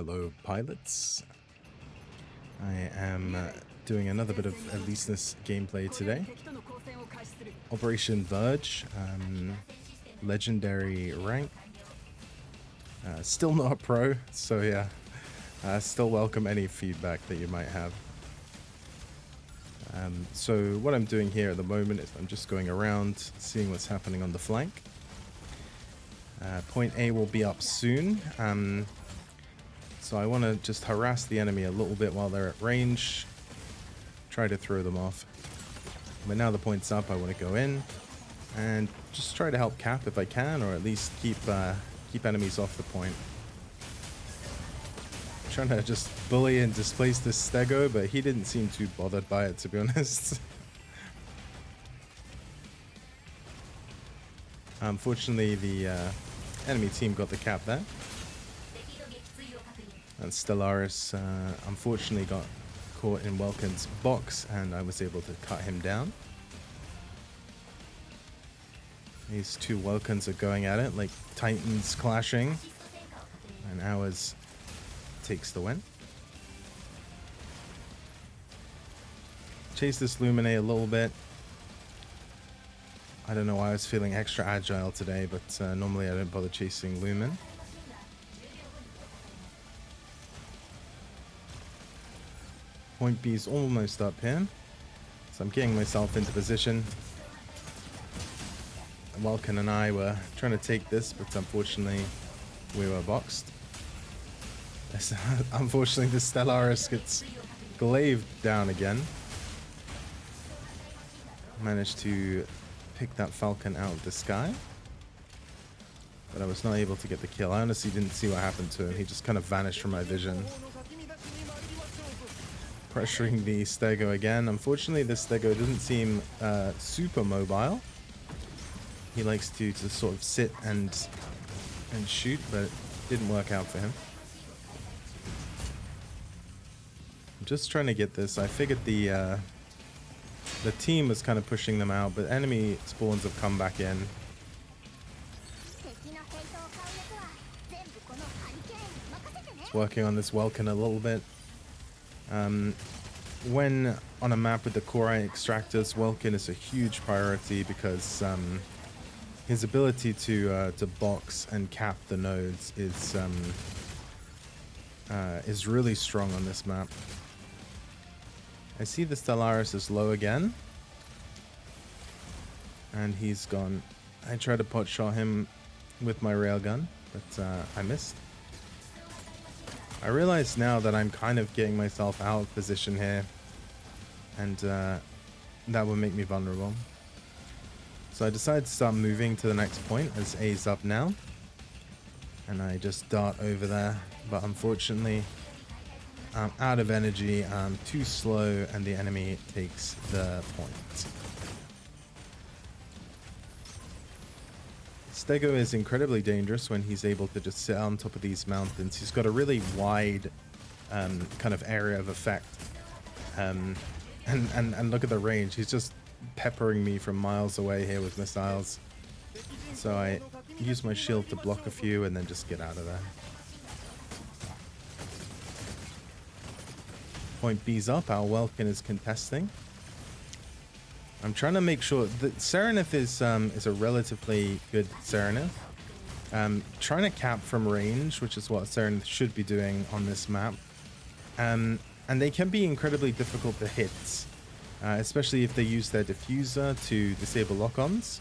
Hello pilots, I am doing another bit of Alysnes gameplay today. Operation Verge, legendary rank, still not pro, so yeah, still welcome any feedback that you might have. So what I'm doing here at the moment is I'm just going around seeing what's happening on the flank. Point A will be up soon. So I want to just harass the enemy a little bit while they're at range. Try to throw them off. But now the point's up, I want to go in and just try to help cap if I can, or at least keep enemies off the point. I'm trying to just bully and displace this Stego, but he didn't seem too bothered by it, to be honest. Unfortunately, the enemy team got the cap there. And Stellaris unfortunately got caught in Welkin's box, and I was able to cut him down. These two Welkins are going at it like titans clashing, and ours takes the win. Chase this Lumine a little bit. I don't know why I was feeling extra agile today, but normally I don't bother chasing Lumen. Point B is almost up here, so I'm getting myself into position. Welkin and I were trying to take this, but unfortunately we were boxed. Unfortunately the Stellaris gets Glaived down again. Managed to pick that Falcon out of the sky, but I was not able to get the kill. I honestly didn't see what happened to him. He just kind of vanished from my vision. Pressuring the Stego again. Unfortunately, this Stego doesn't seem super mobile. He likes to sort of sit and shoot, but it didn't work out for him. I'm just trying to get this. I figured the team was kind of pushing them out, but enemy spawns have come back in. Just working on this Welkin a little bit. When on a map with the core extractors, Welkin is a huge priority because his ability to box and cap the nodes is really strong on this map. I see the Stellaris is low again, and he's gone. I tried to pot shot him with my railgun, but I missed. I realize now that I'm kind of getting myself out of position here, and that will make me vulnerable. So I decided to start moving to the next point as A's up now, and I just dart over there, but unfortunately I'm out of energy, I'm too slow, and the enemy takes the point. Stego is incredibly dangerous when he's able to just sit on top of these mountains. He's got a really wide kind of area of effect. And look at the range. He's just peppering me from miles away here with missiles. So I use my shield to block a few and then just get out of there. Point B's up. Our Welkin is contesting. I'm trying to make sure that Serenith is a relatively good Serenith. Trying to cap from range, which is what Serenith should be doing on this map. And they can be incredibly difficult to hit, especially if they use their diffuser to disable lock-ons.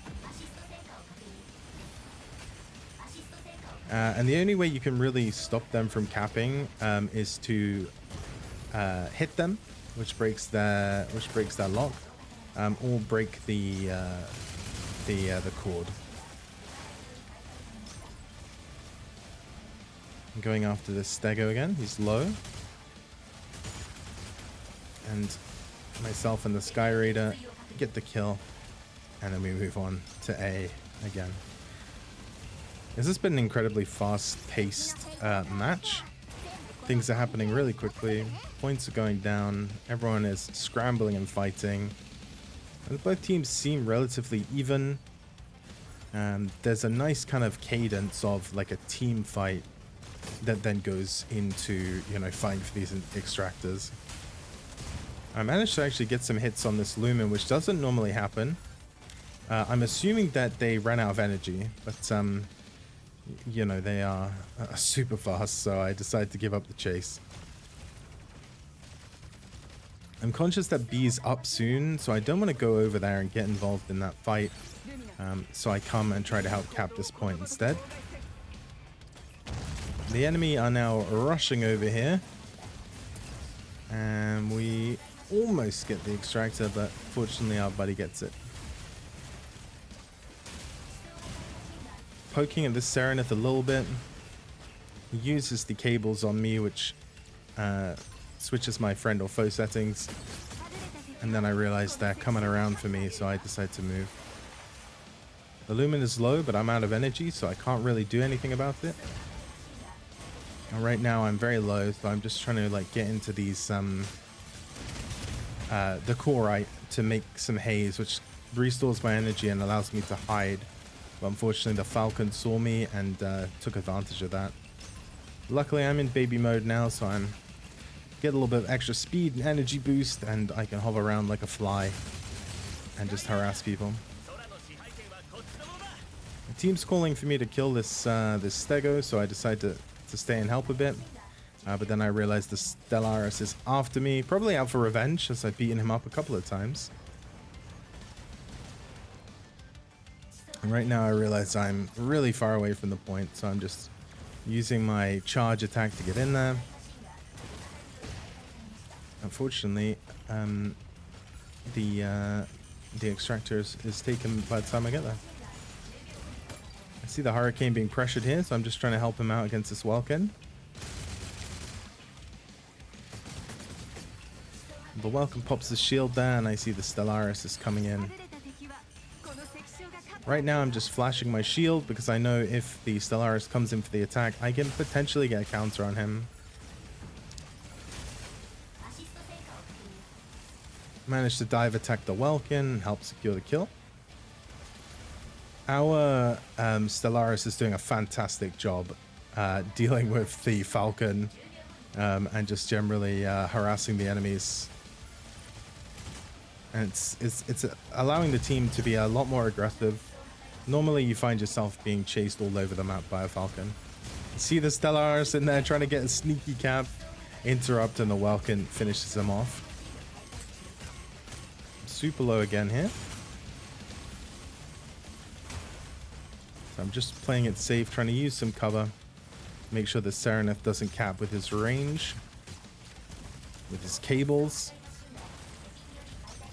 And the only way you can really stop them from capping is to hit them, which breaks their lock. Or break the cord. I'm going after this Stego again. He's low, and myself and the Sky Raider get the kill, and then we move on to A again. This has been an incredibly fast-paced match. Things are happening really quickly. Points are going down. Everyone is scrambling and fighting. And both teams seem relatively even. There's a nice kind of cadence of like a team fight that then goes into, you know, fighting for these extractors. I managed to actually get some hits on this Lumen, which doesn't normally happen. I'm assuming that they ran out of energy, but you know, they are super fast, so I decided to give up the chase. I'm conscious that B's up soon, so I don't want to go over there and get involved in that fight. So I come and try to help cap this point instead. The enemy are now rushing over here. And we almost get the extractor, but fortunately our buddy gets it. Poking at this Serenith a little bit. He uses the cables on me, which switches my friend or foe settings. And then I realize they're coming around for me, so I decide to move. The Lumen is low, but I'm out of energy, so I can't really do anything about it. And right now I'm very low, so I'm just trying to like get into these the Corite to make some haze, which restores my energy and allows me to hide. But unfortunately the Falcon saw me and took advantage of that. Luckily I'm in baby mode now, so I'm get a little bit of extra speed and energy boost, and I can hover around like a fly and just harass people. The team's calling for me to kill this this Stego, so I decide to stay and help a bit. But then I realized the Stellaris is after me, probably out for revenge, as I've beaten him up a couple of times. And right now I realize I'm really far away from the point, so I'm just using my charge attack to get in there. Unfortunately, the extractor is taken by the time I get there. I see the Hurricane being pressured here, so I'm just trying to help him out against this Welkin. The Welkin pops his shield there, and I see the Stellaris is coming in. Right now I'm just flashing my shield because I know if the Stellaris comes in for the attack, I can potentially get a counter on him. Managed to dive attack the Welkin, help secure the kill. Our Stellaris is doing a fantastic job dealing with the Falcon and just generally harassing the enemies. And it's allowing the team to be a lot more aggressive. Normally you find yourself being chased all over the map by a Falcon. You see the Stellaris in there trying to get a sneaky cap, interrupt, and the Welkin finishes him off. Super low again here. So I'm just playing it safe, trying to use some cover. Make sure the Serenith doesn't cap with his range. With his cables.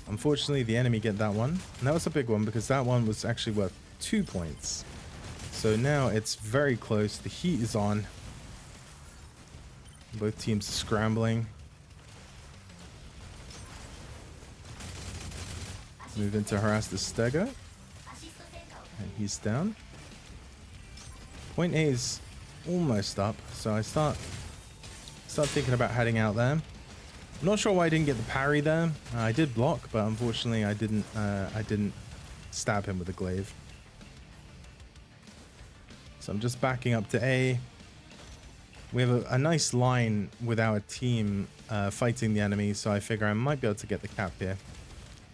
Unfortunately, the enemy get that one. And that was a big one because that one was actually worth 2 points. So now it's very close. The heat is on. Both teams are scrambling. Move in to harass the Stego. And he's down. Point A is almost up, so I start thinking about heading out there. I'm not sure why I didn't get the parry there. I did block, but unfortunately I didn't stab him with a glaive. So I'm just backing up to A. We have a nice line with our team fighting the enemy, so I figure I might be able to get the cap here.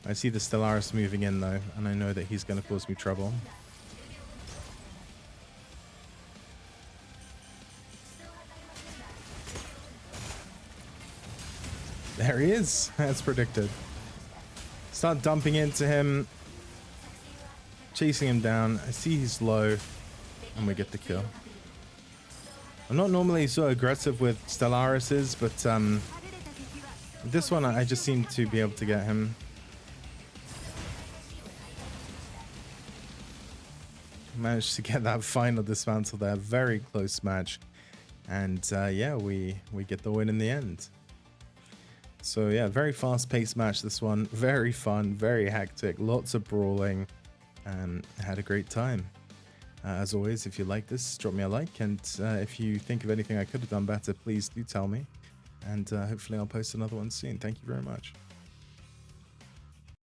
I see the Stellaris moving in though, and I know that he's going to cause me trouble. There he is, as predicted. Start dumping into him, chasing him down. I see he's low, and we get the kill. I'm not normally so aggressive with Stellarises, but this one I just seem to be able to get him. Managed to get that final dismantle there. Very close match. And yeah, we get the win in the end. So yeah, very fast-paced match this one. Very fun, very hectic, lots of brawling, and had a great time. As always, if you like this, drop me a like, and if you think of anything I could have done better, please do tell me. And hopefully I'll post another one soon. Thank you very much.